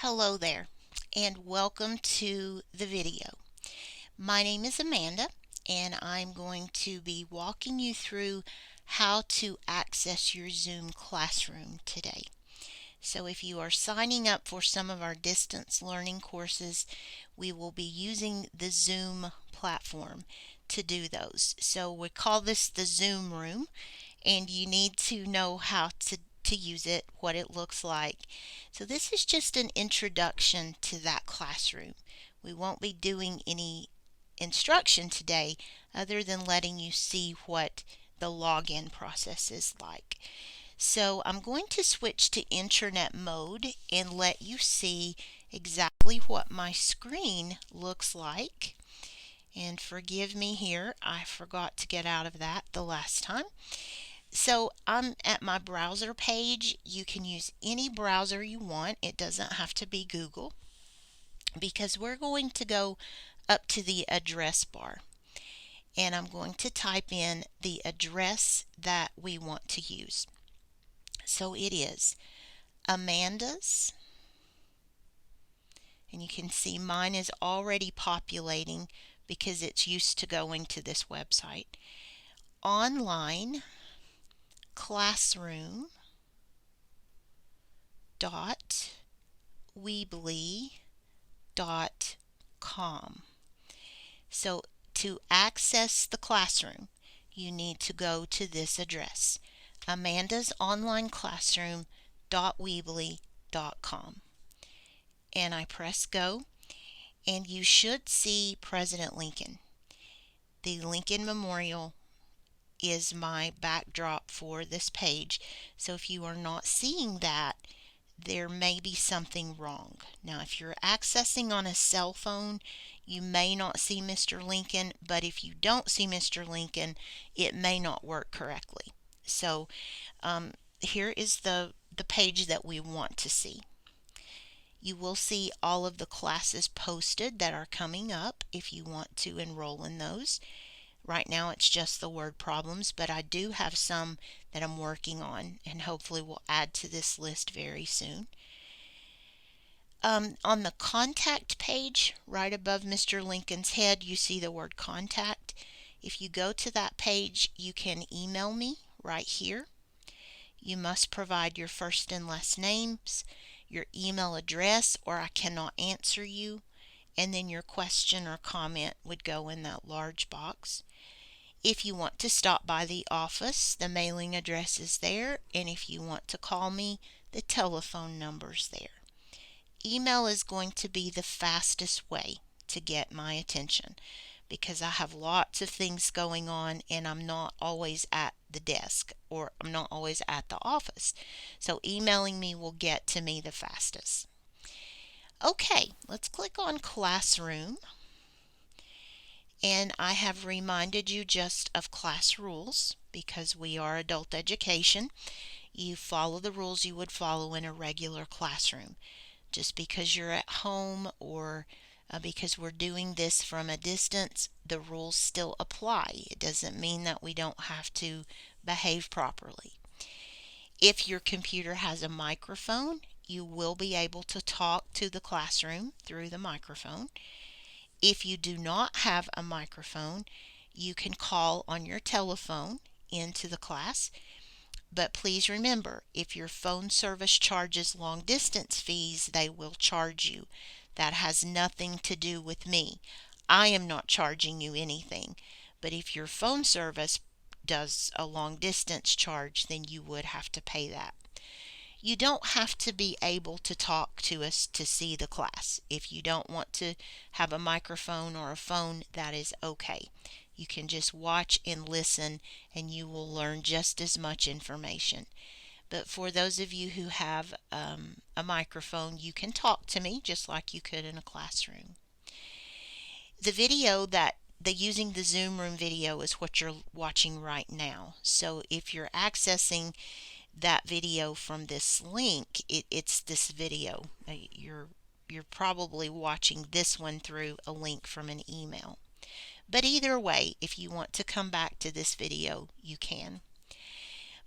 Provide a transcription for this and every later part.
Hello there, and welcome to the video. My name is Amanda, and I'm going to be walking you through how to access your Zoom classroom today. So if you are signing up for some of our distance learning courses, we will be using the Zoom platform to do those. So we call this the Zoom room, and you need to know how to use it, what it looks like. So this is just an introduction to that classroom. We won't be doing any instruction today other than letting you see what the login process is like. So I'm going to switch to internet mode and let you see exactly what my screen looks like. And forgive me here, I forgot to get out of that the last time. So I'm at my browser page. You can use any browser you want. It doesn't have to be Google, because we're going to go up to the address bar, and I'm going to type in the address that we want to use. So it is Amanda's, and you can see mine is already populating because it's used to going to this website. Online classroom dot weebly.com. So to access the classroom, you need to go to this address, Amanda's online classroom.weebly.com. And I press go, and you should see President Lincoln. The Lincoln Memorial is my backdrop for this page. So if you are not seeing that, there may be something wrong. Now, if you're accessing on a cell phone, you may not see Mr. Lincoln, but if you don't see Mr. Lincoln, it may not work correctly. So here is the page that we want to see. You will see all of the classes posted that are coming up if you want to enroll in those. Right now it's just the word problems, but I do have some that I'm working on and hopefully will add to this list very soon. On the contact page, right above Mr. Lincoln's head, you see the word contact. If you go to that page, you can email me right here. You must provide your first and last names, your email address, or I cannot answer you, and then your question or comment would go in that large box. If you want to stop by the office, the mailing address is there, and if you want to call me, the telephone number's there. Email is going to be the fastest way to get my attention because I have lots of things going on and I'm not always at the desk or I'm not always at the office. So emailing me will get to me the fastest. Okay, let's click on Classroom. And I have reminded you just of class rules because we are adult education. You follow the rules you would follow in a regular classroom. Just because you're at home or because we're doing this from a distance, the rules still apply. It doesn't mean that we don't have to behave properly. If your computer has a microphone, you will be able to talk to the classroom through the microphone. If you do not have a microphone, you can call on your telephone into the class. But please remember, if your phone service charges long distance fees, they will charge you. That has nothing to do with me. I am not charging you anything. But if your phone service does a long distance charge, then you would have to pay that. You don't have to be able to talk to us to see the class. If you don't want to have a microphone or a phone, that is okay. You can just watch and listen and you will learn just as much information. But for those of you who have a microphone, you can talk to me just like you could in a classroom. The video the using the Zoom room video is what you're watching right now. So if you're accessing that video from this link, it's this video. You're probably watching this one through a link from an email. But either way, if you want to come back to this video, you can.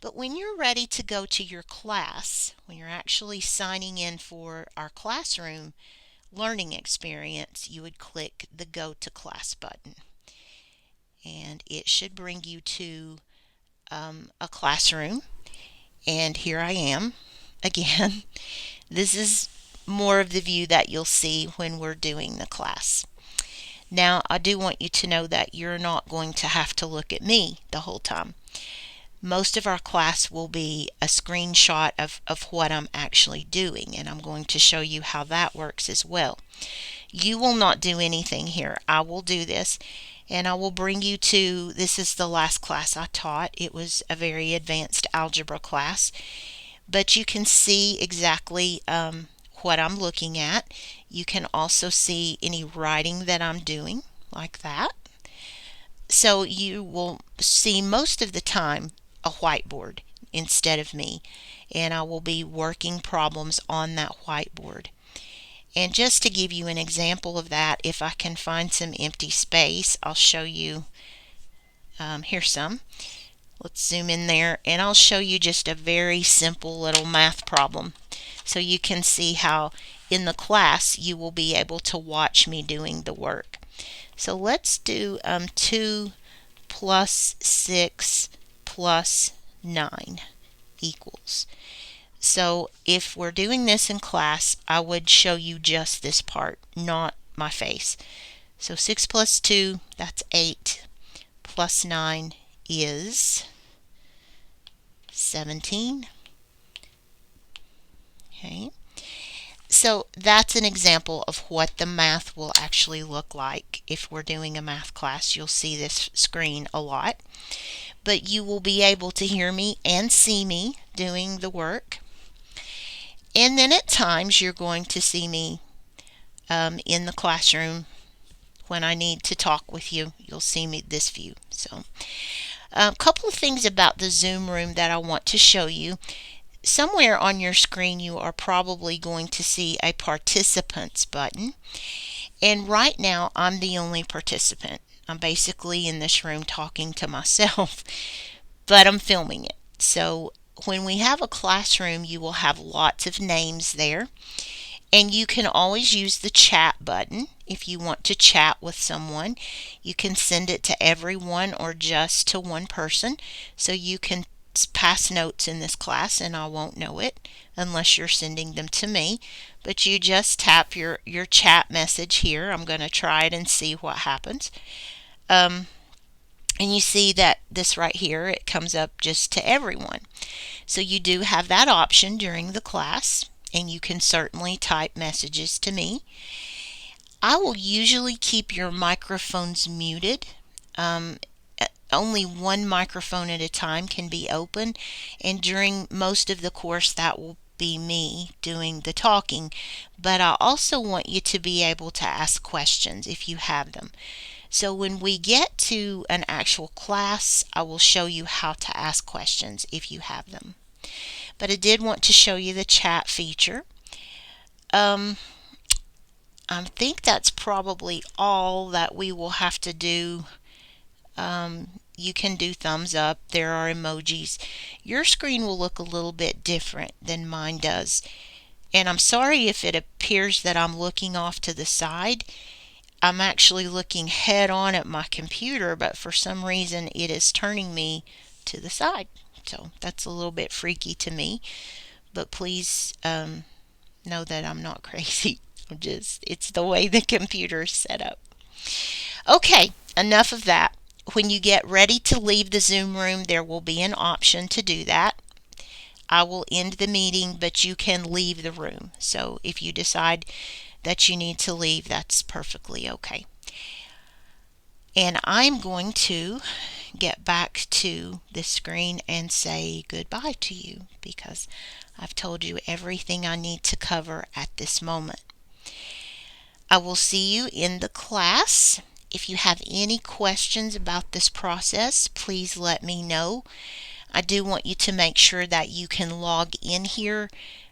But when you're ready to go to your class, when you're actually signing in for our classroom learning experience, you would click the Go to Class button. And it should bring you to a classroom. And here I am again. This is more of the view that you'll see when we're doing the class. Now, I do want you to know that you're not going to have to look at me the whole time. Most of our class will be a screenshot of what I'm actually doing, and I'm going to show you how that works as well. You will not do anything here. I will do this, and I will bring you to, this is the last class I taught. It was a very advanced algebra class, but you can see exactly what I'm looking at. You can also see any writing that I'm doing, like that. So you will see most of the time a whiteboard instead of me, and I will be working problems on that whiteboard. And just to give you an example of that, if I can find some empty space, I'll show you. Here's some. Let's zoom in there, and I'll show you just a very simple little math problem, so you can see how in the class you will be able to watch me doing the work. So let's do 2 plus 6 plus 9 equals. So if we're doing this in class, I would show you just this part, not my face. So 6 plus 2, that's 8, plus 9 is 17. Okay. So that's an example of what the math will actually look like. If we're doing a math class, you'll see this screen a lot. But you will be able to hear me and see me doing the work. And then at times you're going to see me in the classroom when I need to talk with you. You'll see me this view. So a couple of things about the Zoom room that I want to show you. Somewhere on your screen you are probably going to see a participants button, and right now I'm the only participant. I'm basically in this room talking to myself, but I'm filming it. So when we have a classroom, you will have lots of names there, and you can always use the chat button if you want to chat with someone. You can send it to everyone or just to one person, so you can pass notes in this class and I won't know it unless you're sending them to me. But you just tap your chat message here. I'm going to try it and see what happens. And you see that this right here, it comes up just to everyone. So you do have that option during the class, and you can certainly type messages to me. I will usually keep your microphones muted. Only one microphone at a time can be open, and during most of the course that will be me doing the talking, but I also want you to be able to ask questions if you have them. So when we get to an actual class, I will show you how to ask questions if you have them. But I did want to show you the chat feature. I think that's probably all that we will have to do. You can do thumbs up. There are emojis. Your screen will look a little bit different than mine does. And I'm sorry if it appears that I'm looking off to the side. I'm actually looking head on at my computer, but for some reason it is turning me to the side. So that's a little bit freaky to me. But please know that I'm not crazy. It's the way the computer's set up. Okay, enough of that. When you get ready to leave the Zoom room, there will be an option to do that. I will end the meeting, but you can leave the room. So if you decide that you need to leave, that's perfectly okay. And I'm going to get back to this screen and say goodbye to you, because I've told you everything I need to cover at this moment. I will see you in the class. If you have any questions about this process, please let me know. I do want you to make sure that you can log in here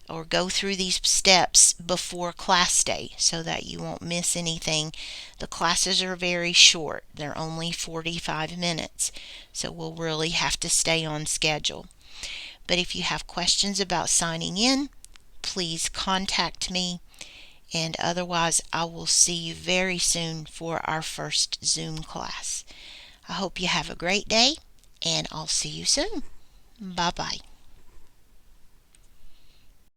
or go through these steps before class day so that you won't miss anything. The classes are very short. They're only 45 minutes, so we'll really have to stay on schedule. But if you have questions about signing in, please contact me. And otherwise, I will see you very soon for our first Zoom class. I hope you have a great day, and I'll see you soon. Bye bye.